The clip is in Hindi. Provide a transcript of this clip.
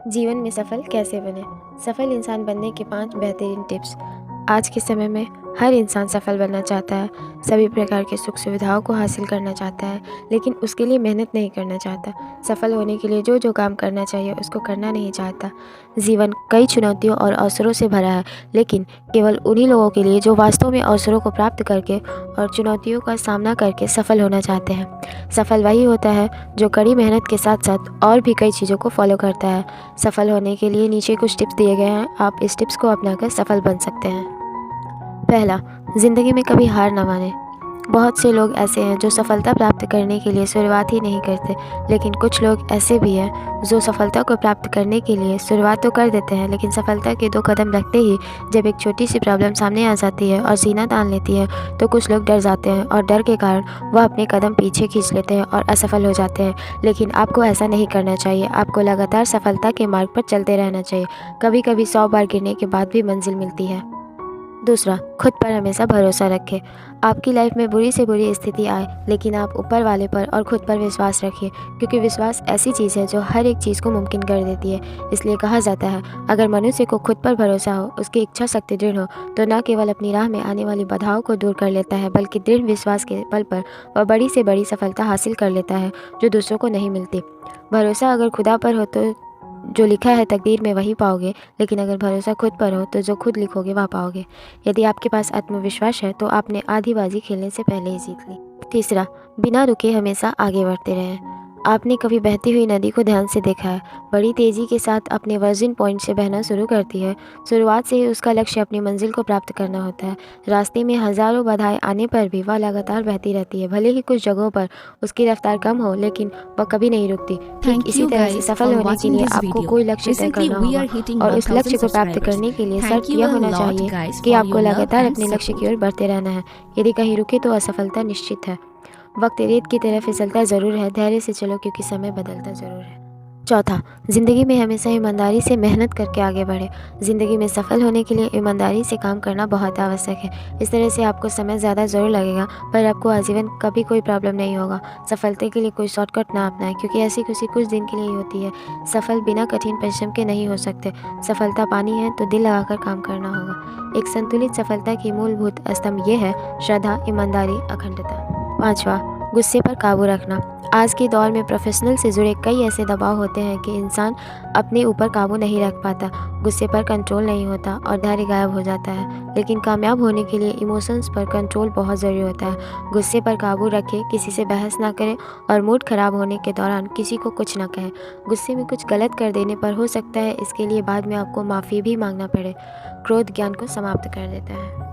जीवन में सफल कैसे बने? सफल इंसान बनने के 5 बेहतरीन टिप्स। आज के समय में हर इंसान सफल बनना चाहता है, सभी प्रकार की सुख सुविधाओं को हासिल करना चाहता है, लेकिन उसके लिए मेहनत नहीं करना चाहता। सफल होने के लिए जो काम करना चाहिए उसको करना नहीं चाहता। जीवन कई चुनौतियों और अवसरों से भरा है, लेकिन केवल उन्हीं लोगों के लिए जो वास्तव में अवसरों को प्राप्त करके और चुनौतियों का सामना करके सफल होना चाहते हैं। सफल वही होता है जो कड़ी मेहनत के साथ साथ और भी कई चीज़ों को फॉलो करता है। सफल होने के लिए नीचे कुछ टिप्स दिए गए हैं, आप इस टिप्स को अपनाकर सफल बन सकते हैं। पहला, ज़िंदगी में कभी हार ना मानें। बहुत से लोग ऐसे हैं जो सफलता प्राप्त करने के लिए शुरुआत ही नहीं करते, लेकिन कुछ लोग ऐसे भी हैं जो सफलता को प्राप्त करने के लिए शुरुआत तो कर देते हैं, लेकिन सफलता के 2 कदम रखते ही जब एक छोटी सी प्रॉब्लम सामने आ जाती है और सीना तान लेती है, तो कुछ लोग डर जाते हैं और डर के कारण वह अपने कदम पीछे खींच लेते हैं और असफल हो जाते हैं। लेकिन आपको ऐसा नहीं करना चाहिए, आपको लगातार सफलता के मार्ग पर चलते रहना चाहिए। कभी कभी 100 बार गिरने के बाद भी मंजिल मिलती है। दूसरा, खुद पर हमेशा भरोसा रखें। आपकी लाइफ में बुरी से बुरी स्थिति आए, लेकिन आप ऊपर वाले पर और खुद पर विश्वास रखिए, क्योंकि विश्वास ऐसी चीज़ है जो हर एक चीज़ को मुमकिन कर देती है। इसलिए कहा जाता है, अगर मनुष्य को खुद पर भरोसा हो, उसकी इच्छा शक्ति दृढ़ हो, तो न केवल अपनी राह में आने वाली बाधाओं को दूर कर लेता है, बल्कि दृढ़ विश्वास के बल पर वह बड़ी से बड़ी सफलता हासिल कर लेता है, जो दूसरों को नहीं मिलती। भरोसा अगर खुदा पर हो तो जो लिखा है तकदीर में वही पाओगे, लेकिन अगर भरोसा खुद पर हो तो जो खुद लिखोगे वह पाओगे। यदि आपके पास आत्मविश्वास है तो आपने आधी बाजी खेलने से पहले ही जीत ली। तीसरा, बिना रुके हमेशा आगे बढ़ते रहें। आपने कभी बहती हुई नदी को ध्यान से देखा है? बड़ी तेज़ी के साथ अपने वर्जिन पॉइंट से बहना शुरू करती है। शुरुआत से ही उसका लक्ष्य अपनी मंजिल को प्राप्त करना होता है। रास्ते में हज़ारों बाधाएं आने पर भी वह लगातार बहती रहती है। भले ही कुछ जगहों पर उसकी रफ्तार कम हो, लेकिन वह कभी नहीं रुकती। ठीक Thank इसी you तरह से guys सफल for होने के watching लिए this आपको video. कोई लक्ष्य तय Recently करना we are होगा, hitting और उस 1000 लक्ष्य को प्राप्त subscribers. करने के लिए Thank शर्त you यह a होना lot चाहिए guys कि for आपको your love लगातार and अपने लक्ष्य की support. ओर बढ़ते रहना है। यदि कहीं रुके तो असफलता निश्चित है। वक्त रेत की तरह फिसलता ज़रूर है, धैर्य से चलो क्योंकि समय बदलता ज़रूर है। चौथा, ज़िंदगी में हमेशा ईमानदारी से मेहनत करके आगे बढ़े। ज़िंदगी में सफल होने के लिए ईमानदारी से काम करना बहुत आवश्यक है। इस तरह से आपको समय ज़्यादा ज़रूर लगेगा, पर आपको आजीवन कभी कोई प्रॉब्लम नहीं होगा। सफलता के लिए कोई शॉर्टकट ना अपनाएं, क्योंकि ऐसी खुशी कुछ दिन के लिए ही होती है। सफल बिना कठिन परिश्रम के नहीं हो सकते। सफलता पानी है तो दिल लगाकर काम करना होगा। एक संतुलित सफलता की मूलभूत स्तंभ ये है: श्रद्धा, ईमानदारी, अखंडता। पाँचवा, गुस्से पर काबू रखना। आज के दौर में प्रोफेशनल से जुड़े कई ऐसे दबाव होते हैं कि इंसान अपने ऊपर काबू नहीं रख पाता, गुस्से पर कंट्रोल नहीं होता और धैर्य गायब हो जाता है। लेकिन कामयाब होने के लिए इमोशंस पर कंट्रोल बहुत ज़रूरी होता है। गुस्से पर काबू रखें, किसी से बहस ना करें और मूड खराब होने के दौरान किसी को कुछ ना कहें। गुस्से में कुछ गलत कर देने पर हो सकता है इसके लिए बाद में आपको माफ़ी भी मांगना पड़े। क्रोध ज्ञान को समाप्त कर देता है।